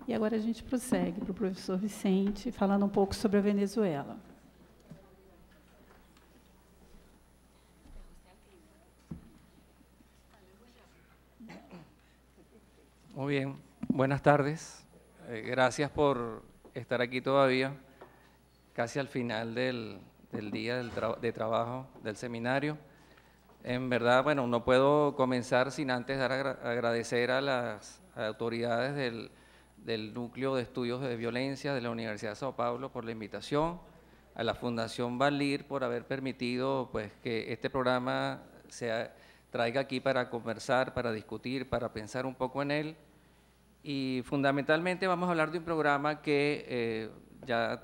E agora a gente prossegue para o professor Vicente, falando um pouco sobre a Venezuela. Muy bien, buenas tardes. Gracias por estar aquí todavía, casi al final del día de trabajo del seminario. En verdad, bueno, no puedo comenzar sin antes agradecer a las autoridades del Núcleo de Estudios de Violencia de la Universidad de Sao Paulo por la invitación, a la Fundación Valir por haber permitido pues, que este programa se traiga aquí para conversar, para discutir, para pensar un poco en él. Y fundamentalmente vamos a hablar de un programa que ya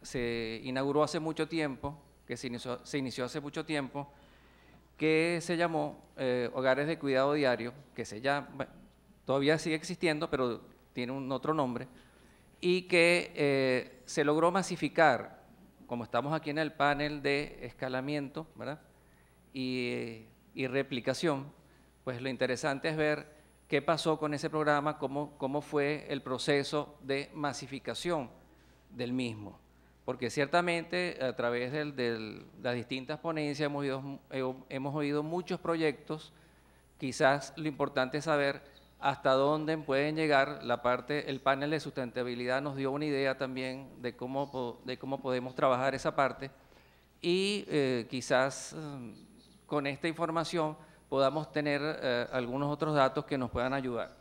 se inauguró hace mucho tiempo, que se inició hace mucho tiempo, que se llamó Hogares de Cuidado Diario, que todavía sigue existiendo, pero tiene un otro nombre, y que se logró masificar, como estamos aquí en el panel de escalamiento, ¿verdad? Y replicación, pues lo interesante es ver qué pasó con ese programa, cómo fue el proceso de masificación del mismo. Porque ciertamente a través de las distintas ponencias hemos oído muchos proyectos. Quizás lo importante es saber hasta dónde pueden llegar. El panel de sustentabilidad nos dio una idea también de cómo podemos trabajar esa parte y quizás con esta información podamos tener algunos otros datos que nos puedan ayudar.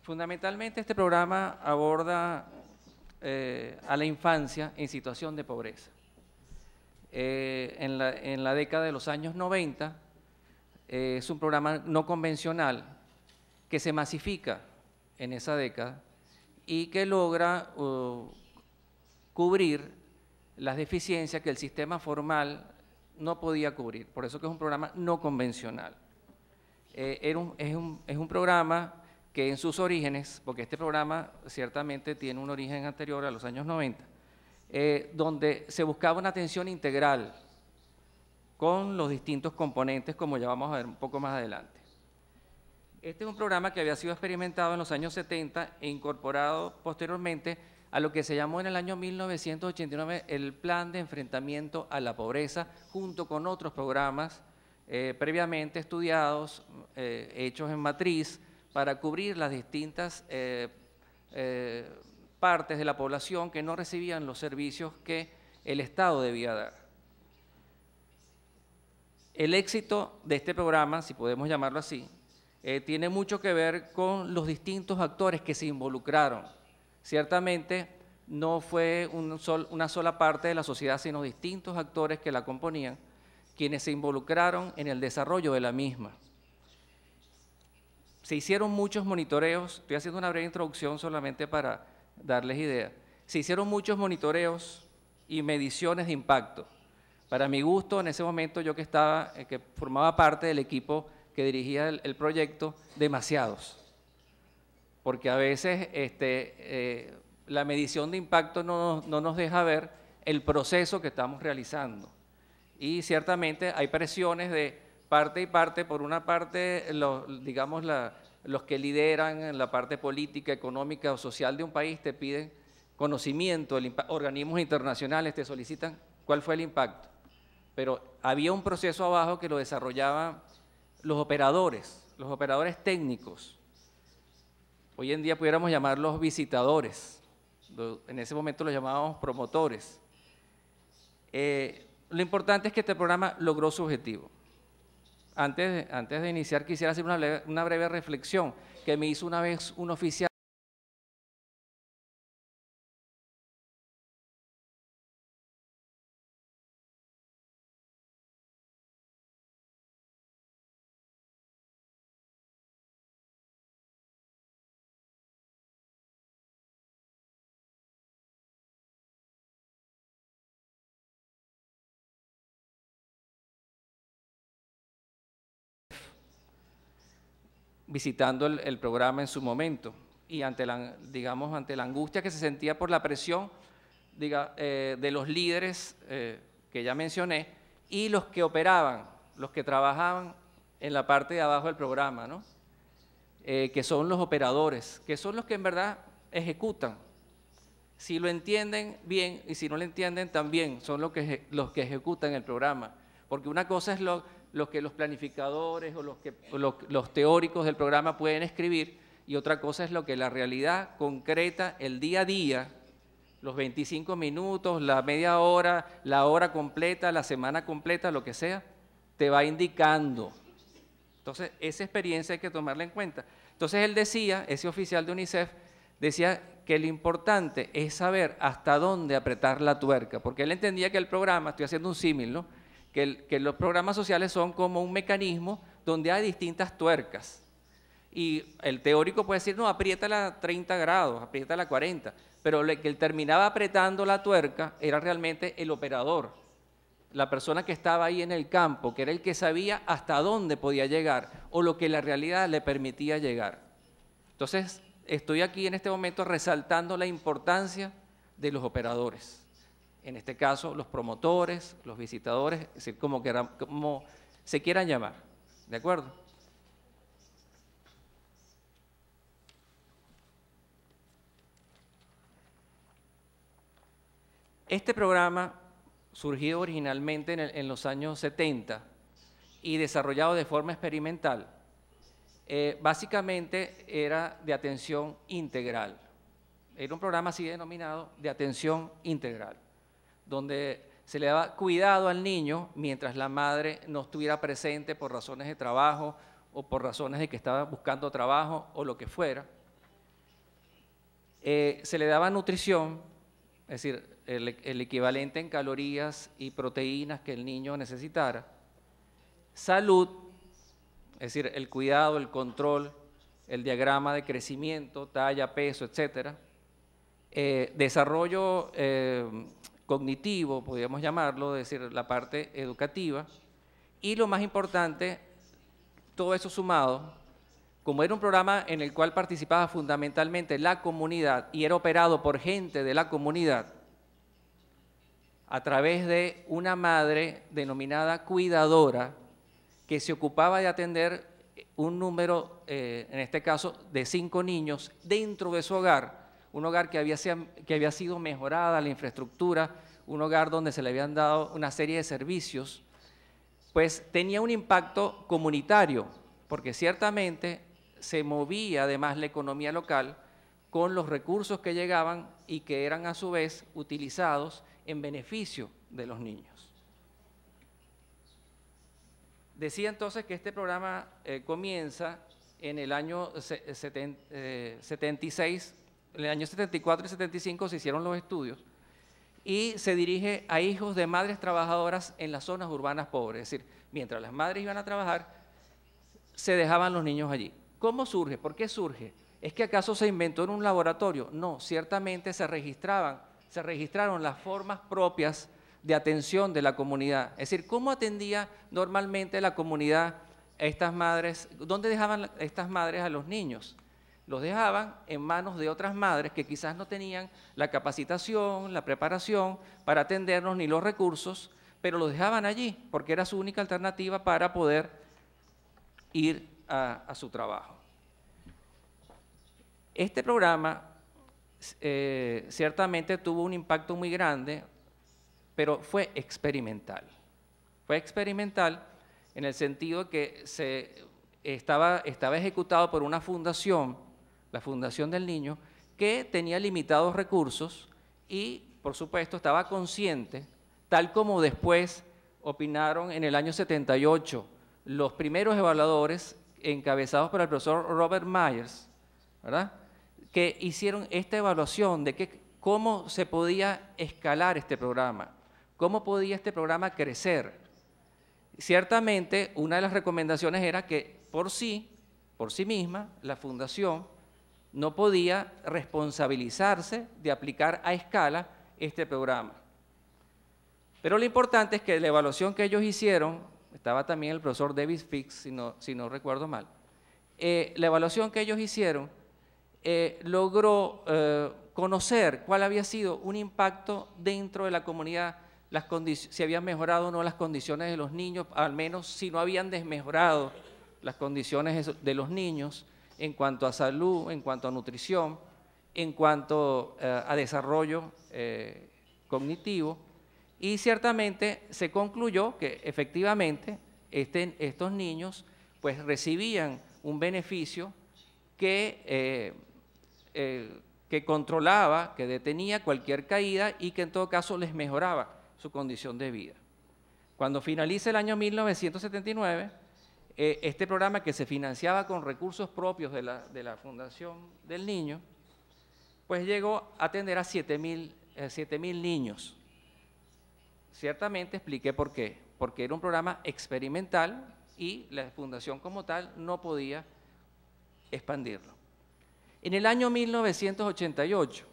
Fundamentalmente este programa aborda a la infancia en situación de pobreza. En la década de los años 90 es un programa no convencional que se masifica en esa década y que logra cubrir las deficiencias que el sistema formal no podía cubrir. Por eso que es un programa no convencional. Es un programa que en sus orígenes, porque este programa ciertamente tiene un origen anterior a los años 90, donde se buscaba una atención integral con los distintos componentes, como ya vamos a ver un poco más adelante. Este es un programa que había sido experimentado en los años 70 e incorporado posteriormente a lo que se llamó en el año 1989 el Plan de Enfrentamiento a la Pobreza, junto con otros programas previamente estudiados, hechos en matriz, para cubrir las distintas partes de la población que no recibían los servicios que el Estado debía dar. El éxito de este programa, si podemos llamarlo así, tiene mucho que ver con los distintos actores que se involucraron. Ciertamente no fue una sola parte de la sociedad, sino distintos actores que la componían, quienes se involucraron en el desarrollo de la misma. Se hicieron muchos monitoreos, estoy haciendo una breve introducción solamente para darles idea. Se hicieron muchos monitoreos y mediciones de impacto. Para mi gusto, en ese momento yo que formaba parte del equipo que dirigía el proyecto, demasiados. Porque a veces la medición de impacto no nos deja ver el proceso que estamos realizando. Y ciertamente hay presiones de parte y parte. Por una parte, los que lideran la parte política, económica o social de un país te piden conocimiento, organismos internacionales te solicitan cuál fue el impacto. Pero había un proceso abajo que lo desarrollaban los operadores técnicos. Hoy en día pudiéramos llamarlos visitadores, en ese momento los llamábamos promotores. Lo importante es que este programa logró su objetivo. Antes de iniciar quisiera hacer una breve reflexión que me hizo una vez un oficial. Visitando el programa en su momento y ante la angustia que se sentía por la presión de los líderes que ya mencioné y los que operaban, los que trabajaban en la parte de abajo del programa, ¿no? que son los operadores, que son los que en verdad ejecutan. Si lo entienden bien y si no lo entienden también, son los que ejecutan el programa. Porque una cosa es lo que los planificadores o los teóricos del programa pueden escribir, y otra cosa es lo que la realidad concreta, el día a día, los 25 minutos, la media hora, la hora completa, la semana completa, lo que sea, te va indicando. Entonces, esa experiencia hay que tomarla en cuenta. Entonces, él decía, ese oficial de UNICEF, decía que lo importante es saber hasta dónde apretar la tuerca, porque él entendía que el programa, estoy haciendo un símil, ¿no?, que los programas sociales son como un mecanismo donde hay distintas tuercas. Y el teórico puede decir, no, apriétala a 30 grados, apriétala a 40, pero el que terminaba apretando la tuerca era realmente el operador, la persona que estaba ahí en el campo, que era el que sabía hasta dónde podía llegar o lo que la realidad le permitía llegar. Entonces, estoy aquí en este momento resaltando la importancia de los operadores. En este caso, los promotores, los visitadores, es decir, como se quieran llamar. ¿De acuerdo? Este programa surgió originalmente en los años 70 y desarrollado de forma experimental. Básicamente era de atención integral. Era un programa así denominado de atención integral, donde se le daba cuidado al niño mientras la madre no estuviera presente por razones de trabajo o por razones de que estaba buscando trabajo o lo que fuera. Se le daba nutrición, es decir, el equivalente en calorías y proteínas que el niño necesitara. Salud, es decir, el cuidado, el control, el diagrama de crecimiento, talla, peso, etc. Desarrollo cognitivo, podríamos llamarlo, es decir, la parte educativa. Y lo más importante, todo eso sumado, como era un programa en el cual participaba fundamentalmente la comunidad y era operado por gente de la comunidad, a través de una madre denominada cuidadora que se ocupaba de atender un número, en este caso, de 5 niños dentro de su hogar, un hogar que había sido mejorada la infraestructura, un hogar donde se le habían dado una serie de servicios, pues tenía un impacto comunitario, porque ciertamente se movía además la economía local con los recursos que llegaban y que eran a su vez utilizados en beneficio de los niños. Decía entonces que este programa comienza en el año 76, en el año 74 y 75 se hicieron los estudios, y se dirige a hijos de madres trabajadoras en las zonas urbanas pobres, es decir, mientras las madres iban a trabajar, se dejaban los niños allí. ¿Cómo surge? ¿Por qué surge? ¿Es que acaso se inventó en un laboratorio? No, ciertamente se registraron las formas propias de atención de la comunidad. Es decir, ¿cómo atendía normalmente la comunidad a estas madres? ¿Dónde dejaban estas madres a los niños? Los dejaban en manos de otras madres que quizás no tenían la capacitación, la preparación para atendernos ni los recursos, pero los dejaban allí porque era su única alternativa para poder ir a su trabajo. Este programa ciertamente tuvo un impacto muy grande, pero fue experimental. Fue experimental en el sentido que estaba ejecutado por una fundación, la Fundación del Niño, que tenía limitados recursos y, por supuesto, estaba consciente, tal como después opinaron en el año 78 los primeros evaluadores encabezados por el profesor Robert Myers, ¿verdad?, que hicieron esta evaluación de cómo se podía escalar este programa, cómo podía este programa crecer. Ciertamente, una de las recomendaciones era que por sí misma, la Fundación no podía responsabilizarse de aplicar a escala este programa. Pero lo importante es que la evaluación que ellos hicieron, estaba también el profesor David Fix, si no recuerdo mal, la evaluación que ellos hicieron logró conocer cuál había sido un impacto dentro de la comunidad, si habían mejorado o no las condiciones de los niños, al menos si no habían desmejorado las condiciones de los niños, en cuanto a salud, en cuanto a nutrición, en cuanto a desarrollo cognitivo, y ciertamente se concluyó que efectivamente estos niños pues recibían un beneficio que controlaba, que detenía cualquier caída y que en todo caso les mejoraba su condición de vida. Cuando finaliza el año 1979, este programa, que se financiaba con recursos propios de la Fundación del Niño, pues llegó a atender a 7.000 niños. Ciertamente expliqué por qué, porque era un programa experimental y la Fundación como tal no podía expandirlo. En el año 1988,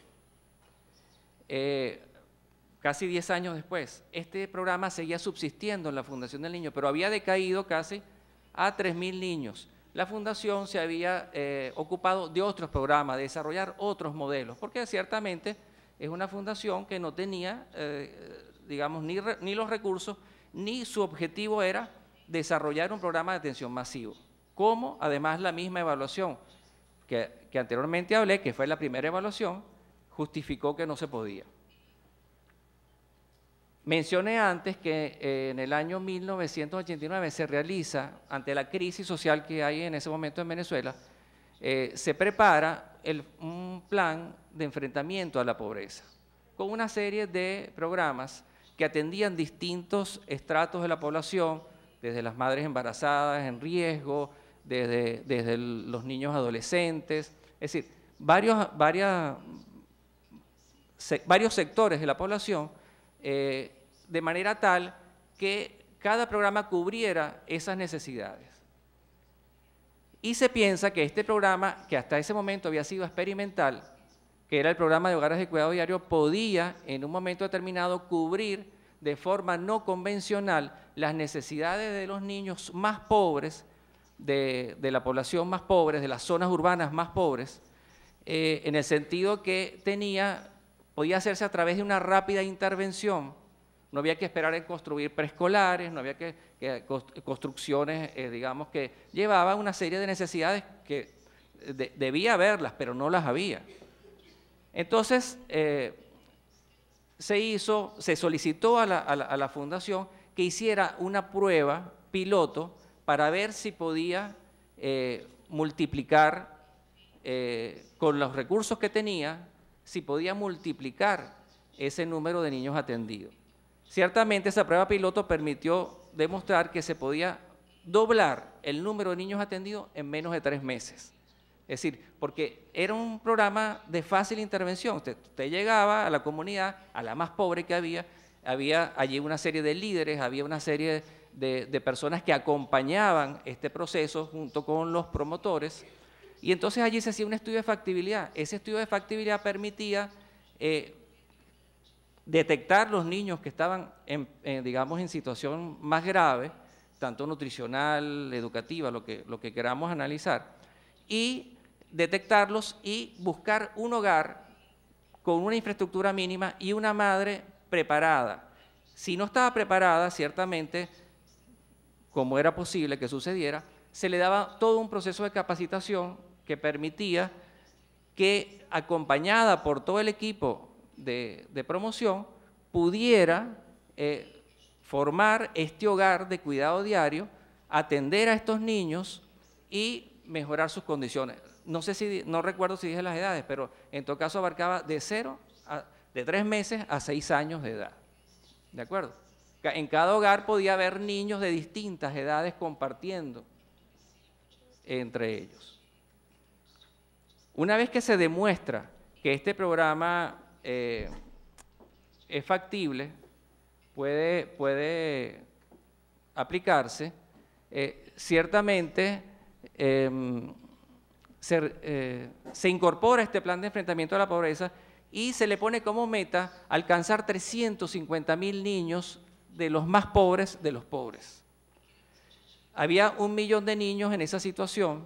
casi 10 años después, este programa seguía subsistiendo en la Fundación del Niño, pero había decaído casi a 3.000 niños. La Fundación se había ocupado de otros programas, de desarrollar otros modelos, porque ciertamente es una fundación que no tenía, digamos, ni los recursos, ni su objetivo era desarrollar un programa de atención masivo, como además la misma evaluación que anteriormente hablé, que fue la primera evaluación, justificó que no se podía. Mencioné antes que en el año 1989 se realiza, ante la crisis social que hay en ese momento en Venezuela, se prepara un plan de enfrentamiento a la pobreza, con una serie de programas que atendían distintos estratos de la población, desde las madres embarazadas en riesgo, desde los niños adolescentes, es decir, varios sectores de la población, de manera tal que cada programa cubriera esas necesidades. Y se piensa que este programa, que hasta ese momento había sido experimental, que era el programa de hogares de cuidado diario, podía en un momento determinado cubrir de forma no convencional las necesidades de los niños más pobres, de la población más pobre, de las zonas urbanas más pobres, en el sentido que podía hacerse a través de una rápida intervención. No había que esperar en construir preescolares, no había que construcciones, digamos, que llevaban una serie de necesidades que debía haberlas, pero no las había. Entonces, se solicitó a la Fundación que hiciera una prueba piloto para ver si podía multiplicar, con los recursos que tenía, si podía multiplicar ese número de niños atendidos. Ciertamente esa prueba piloto permitió demostrar que se podía doblar el número de niños atendidos en menos de 3 meses. Es decir, porque era un programa de fácil intervención. Usted llegaba a la comunidad, a la más pobre que había allí una serie de líderes, había una serie de personas que acompañaban este proceso junto con los promotores, y entonces allí se hacía un estudio de factibilidad. Ese estudio de factibilidad permitía detectar los niños que estaban, digamos, en situación más grave, tanto nutricional, educativa, lo que queramos analizar, y detectarlos y buscar un hogar con una infraestructura mínima y una madre preparada. Si no estaba preparada, ciertamente, como era posible que sucediera, se le daba todo un proceso de capacitación que permitía que, acompañada por todo el equipo de promoción, pudiera formar este hogar de cuidado diario, atender a estos niños y mejorar sus condiciones. No recuerdo si dije las edades, pero en todo caso abarcaba de 3 meses a 6 años de edad. ¿De acuerdo? En cada hogar podía haber niños de distintas edades compartiendo entre ellos. Una vez que se demuestra que este programa es factible, puede aplicarse, ciertamente se incorpora este plan de enfrentamiento a la pobreza y se le pone como meta alcanzar 350.000 niños de los más pobres de los pobres. Había 1 millón de niños en esa situación,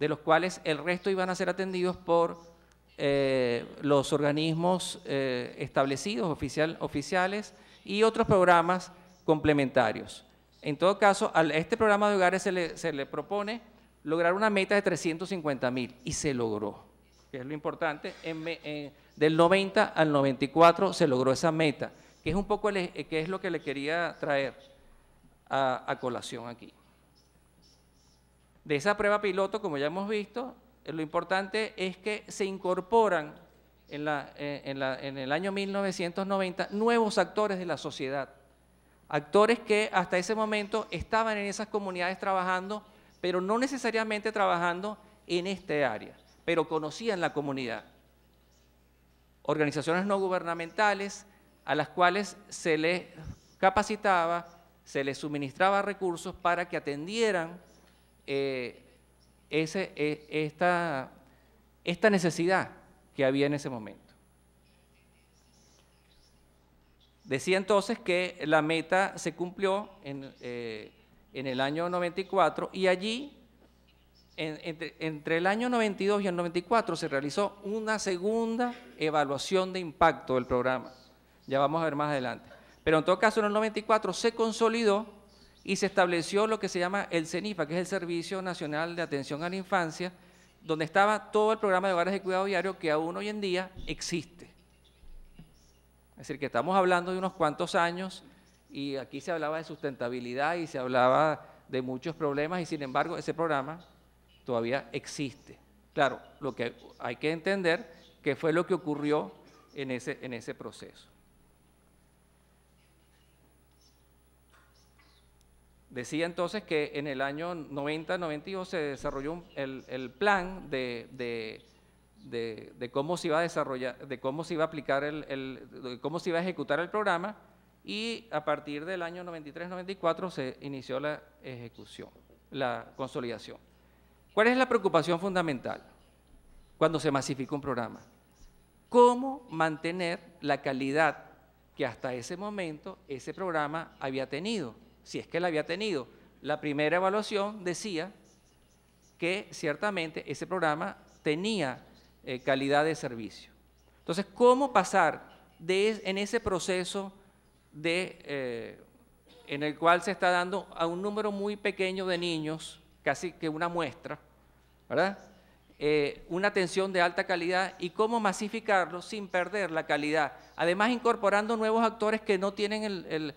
de los cuales el resto iban a ser atendidos por los organismos establecidos, oficiales, y otros programas complementarios. En todo caso, a este programa de hogares se le propone lograr una meta de 350.000 y se logró, que es lo importante. Del 90 al 94 se logró esa meta, que es un poco que es lo que le quería traer a colación aquí. De esa prueba piloto, como ya hemos visto, lo importante es que se incorporan en el año 1990 nuevos actores de la sociedad, actores que hasta ese momento estaban en esas comunidades trabajando, pero no necesariamente trabajando en este área, pero conocían la comunidad. Organizaciones no gubernamentales a las cuales se les capacitaba, se les suministraba recursos para que atendieran esta necesidad que había en ese momento. Decía entonces que la meta se cumplió en el año 94 y allí, entre el año 92 y el 94, se realizó una segunda evaluación de impacto del programa. Ya vamos a ver más adelante. Pero en todo caso, en el 94 se consolidó y se estableció lo que se llama el CENIFA, que es el Servicio Nacional de Atención a la Infancia, donde estaba todo el programa de hogares de cuidado diario que aún hoy en día existe. Es decir, que estamos hablando de unos cuantos años y aquí se hablaba de sustentabilidad y se hablaba de muchos problemas y sin embargo ese programa todavía existe. Claro, lo que hay que entender que fue lo que ocurrió en ese proceso. Decía entonces que en el año 90-92 se desarrolló el plan de cómo se iba a desarrollar, de cómo se iba a aplicar, de cómo se iba a ejecutar el programa, y a partir del año 93-94 se inició la ejecución, la consolidación. ¿Cuál es la preocupación fundamental cuando se masifica un programa? ¿Cómo mantener la calidad que hasta ese momento ese programa había tenido? Si es que la había tenido. La primera evaluación decía que ciertamente ese programa tenía calidad de servicio. Entonces, ¿cómo pasar en ese proceso en el cual se está dando a un número muy pequeño de niños, casi que una muestra, ¿verdad? Una atención de alta calidad, y cómo masificarlo sin perder la calidad? Además, incorporando nuevos actores que no tienen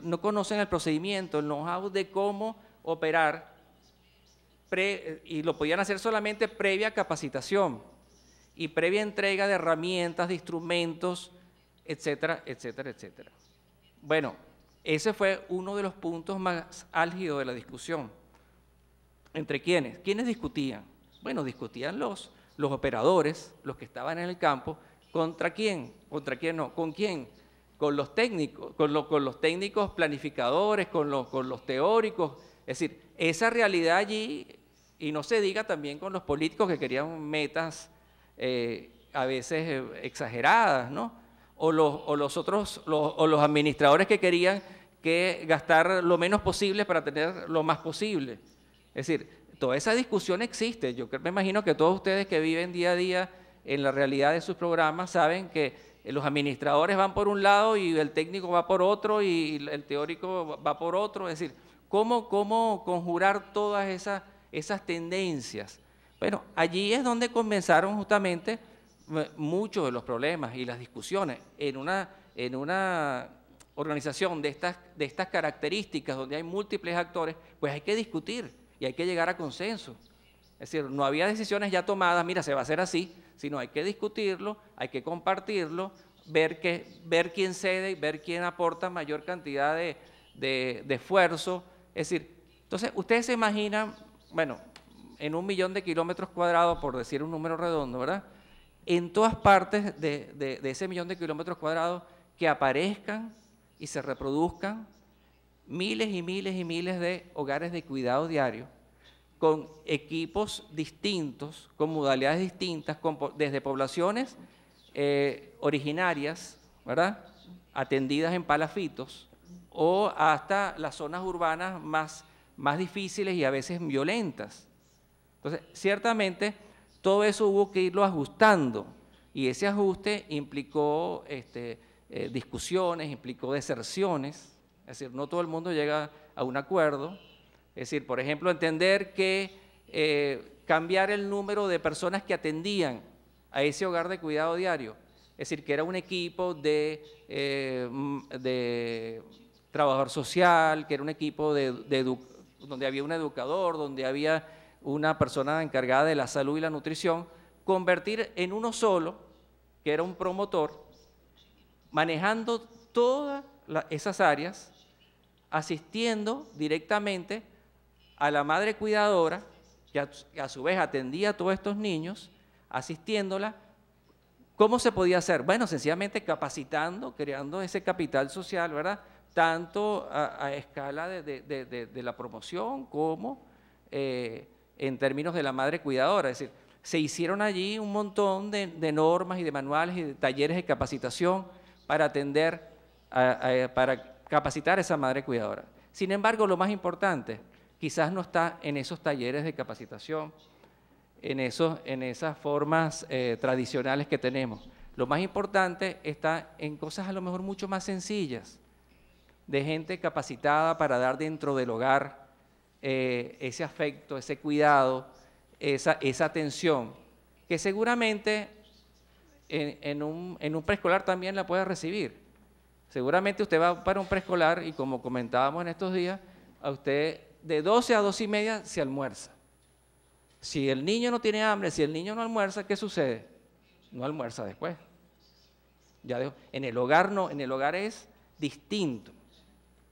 no conocen el procedimiento, el know-how de cómo operar, y lo podían hacer solamente previa capacitación y previa entrega de herramientas, de instrumentos, etcétera, etcétera, etcétera. Bueno, ese fue uno de los puntos más álgidos de la discusión. ¿Entre quiénes? ¿Quiénes discutían? Bueno, discutían los operadores, los que estaban en el campo. ¿Contra quién? ¿Contra quién no? ¿Con quién? Con los técnicos, con los técnicos planificadores, con los teóricos. Es decir, esa realidad allí, y no se diga también con los políticos que querían metas a veces exageradas, ¿no? O los administradores que querían gastar lo menos posible para tener lo más posible. Es decir, toda esa discusión existe. Yo me imagino que todos ustedes que viven día a día en la realidad de sus programas saben que los administradores van por un lado y el técnico va por otro y el teórico va por otro. Es decir, ¿cómo conjurar todas esas tendencias? Bueno, allí es donde comenzaron justamente muchos de los problemas y las discusiones. En una organización de estas características, donde hay múltiples actores, pues hay que discutir y hay que llegar a consenso. Es decir, no había decisiones ya tomadas, mira, se va a hacer así, sino hay que discutirlo, hay que compartirlo, ver quién cede y ver quién aporta mayor cantidad de esfuerzo. Es decir, entonces, ustedes se imaginan, bueno, en 1 millón de kilómetros cuadrados, por decir un número redondo, ¿verdad? En todas partes de ese 1 millón de kilómetros cuadrados que aparezcan y se reproduzcan miles y miles y miles de hogares de cuidado diario, con equipos distintos, con modalidades distintas, desde poblaciones originarias, ¿verdad?, atendidas en palafitos, o hasta las zonas urbanas más difíciles y a veces violentas. Entonces, ciertamente, todo eso hubo que irlo ajustando, y ese ajuste implicó discusiones, implicó deserciones. Es decir, no todo el mundo llega a un acuerdo. Es decir, por ejemplo, entender que cambiar el número de personas que atendían a ese hogar de cuidado diario. Es decir, que era un equipo de trabajador social, que era un equipo donde había un educador, donde había una persona encargada de la salud y la nutrición, convertir en uno solo, que era un promotor, manejando todas esas áreas, asistiendo directamente a la madre cuidadora, que a su vez atendía a todos estos niños, asistiéndola. ¿Cómo se podía hacer? Bueno, sencillamente capacitando, creando ese capital social, ¿verdad? Tanto a escala de la promoción como en términos de la madre cuidadora. Es decir, se hicieron allí un montón de normas y de manuales y de talleres de capacitación para atender, para capacitar a esa madre cuidadora. Sin embargo, lo más importante quizás no está en esos talleres de capacitación, en esas formas tradicionales que tenemos. Lo más importante está en cosas a lo mejor mucho más sencillas, de gente capacitada para dar dentro del hogar ese afecto, ese cuidado, esa atención, que seguramente en un preescolar también la puede recibir. Seguramente usted va para un preescolar y, como comentábamos en estos días, a usted de 12 a 2 y media se almuerza. Si el niño no tiene hambre, si el niño no almuerza, ¿qué sucede? No almuerza después. En el hogar no, en el hogar es distinto.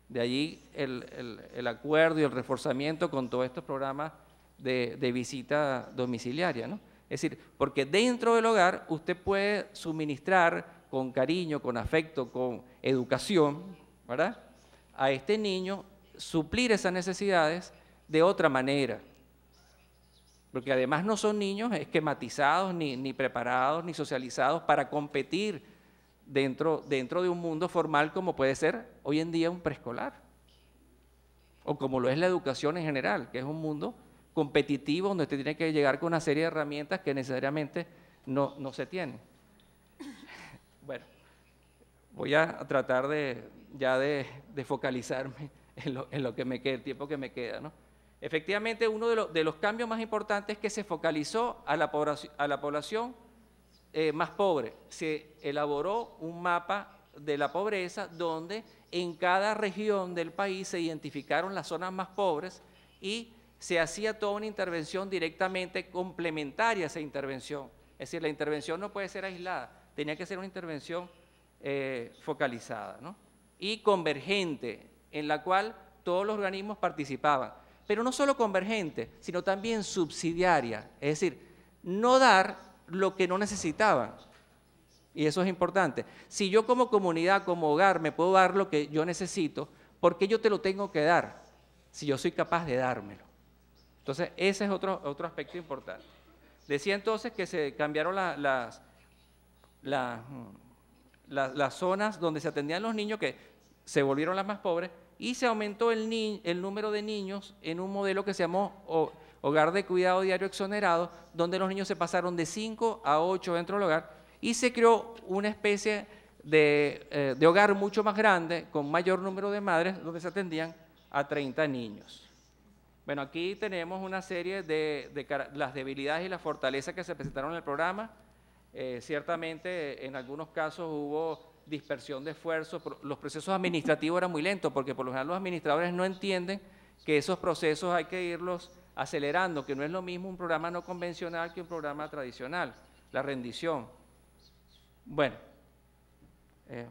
De allí el acuerdo y el reforzamiento con todos estos programas de visita domiciliaria, ¿no? Es decir, porque dentro del hogar usted puede suministrar con cariño, con afecto, con educación, ¿verdad?, a este niño, suplir esas necesidades de otra manera. Porque además no son niños esquematizados, ni preparados, ni socializados para competir dentro de un mundo formal como puede ser hoy en día un preescolar, o como lo es la educación en general, que es un mundo competitivo donde usted tiene que llegar con una serie de herramientas que necesariamente no se tienen. Bueno, voy a tratar de focalizarme en lo que me queda, el tiempo que me queda, ¿no? Efectivamente, uno de los cambios más importantes es que se focalizó a la población más pobre. Se elaboró un mapa de la pobreza donde en cada región del país se identificaron las zonas más pobres y se hacía toda una intervención directamente complementaria a esa intervención. Es decir, la intervención no puede ser aislada, tenía que ser una intervención focalizada, ¿no?, y convergente, en la cual todos los organismos participaban. Pero no solo convergente, sino también subsidiaria, es decir, no dar lo que no necesitaban. Y eso es importante. Si yo como comunidad, como hogar, me puedo dar lo que yo necesito, ¿por qué yo te lo tengo que dar si yo soy capaz de dármelo? Entonces, ese es otro aspecto importante. Decía entonces que se cambiaron las zonas donde se atendían los niños, que se volvieron las más pobres, y se aumentó el número de niños en un modelo que se llamó Hogar de Cuidado Diario Exonerado, donde los niños se pasaron de 5 a 8 dentro del hogar, y se creó una especie de hogar mucho más grande, con mayor número de madres, donde se atendían a 30 niños. Bueno, aquí tenemos una serie de las debilidades y las fortalezas que se presentaron en el programa. Ciertamente, en algunos casos hubo dispersión de esfuerzos, los procesos administrativos eran muy lentos, porque por lo general los administradores no entienden que esos procesos hay que irlos acelerando, que no es lo mismo un programa no convencional que un programa tradicional, la rendición. Bueno,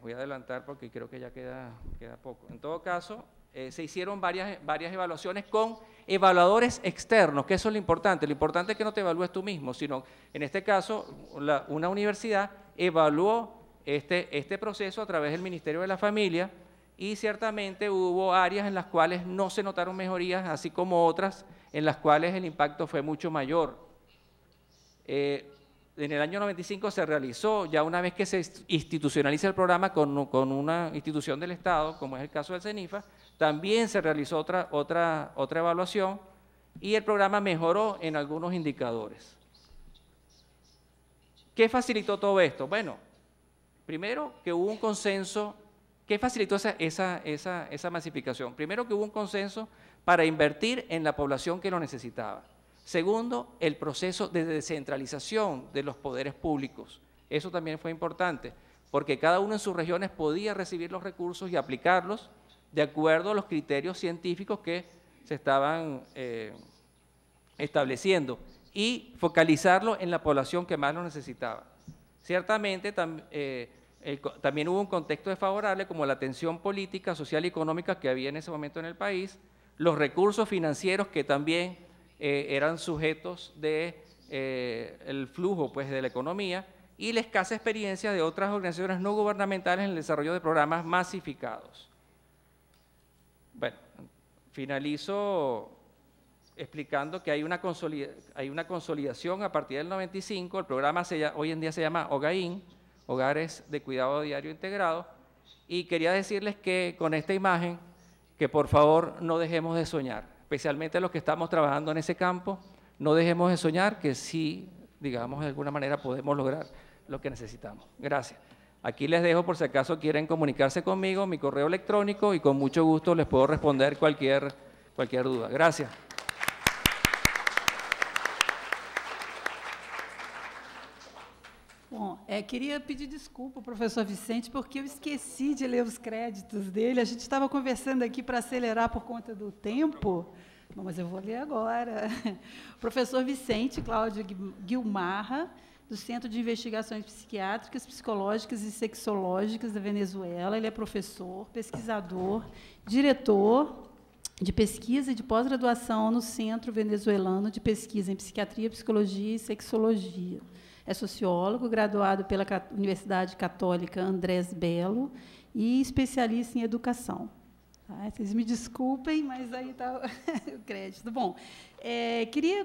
voy a adelantar porque creo que ya queda poco. En todo caso, se hicieron varias evaluaciones con evaluadores externos, que eso es lo importante es que no te evalúes tú mismo, sino en este caso una universidad evaluó este proceso a través del Ministerio de la Familia, y ciertamente hubo áreas en las cuales no se notaron mejorías, así como otras en las cuales el impacto fue mucho mayor. En el año 95 se realizó, ya una vez que se institucionaliza el programa con una institución del Estado, como es el caso del CENIFA, también se realizó otra evaluación y el programa mejoró en algunos indicadores. ¿Qué facilitó todo esto? Bueno, primero que hubo un consenso. ¿Qué facilitó esa masificación? Primero que hubo un consenso para invertir en la población que lo necesitaba. Segundo, el proceso de descentralización de los poderes públicos. Eso también fue importante, porque cada uno en sus regiones podía recibir los recursos y aplicarlos de acuerdo a los criterios científicos que se estaban estableciendo y focalizarlo en la población que más lo necesitaba. Ciertamente también hubo un contexto desfavorable como la tensión política, social y económica que había en ese momento en el país, los recursos financieros que también eran sujetos del flujo pues, de la economía y la escasa experiencia de otras organizaciones no gubernamentales en el desarrollo de programas masificados. Bueno, finalizo explicando que hay una consolidación a partir del 95, el programa hoy en día se llama HOGAIN, Hogares de Cuidado Diario Integrado, y quería decirles que con esta imagen, que por favor no dejemos de soñar, especialmente los que estamos trabajando en ese campo, no dejemos de soñar que sí, digamos, de alguna manera podemos lograr lo que necesitamos. Gracias. Aquí les dejo por si acaso quieren comunicarse conmigo, mi correo electrónico, y con mucho gusto les puedo responder cualquier duda. Gracias. Bom, queria pedir desculpa ao professor Vicente, porque eu esqueci de ler os créditos dele. A gente estava conversando aqui para acelerar por conta do tempo. Bom, mas eu vou ler agora. Professor Vicente Cláudio Guilmarra, do Centro de Investigações Psiquiátricas, Psicológicas e Sexológicas da Venezuela. Ele é professor, pesquisador, diretor de pesquisa e de pós-graduação no Centro Venezuelano de Pesquisa em Psiquiatria, Psicologia e Sexologia. É sociólogo, graduado pela Universidade Católica Andrés Bello e especialista em educação. Tá? Vocês me desculpem, mas aí está o crédito. Bom, queria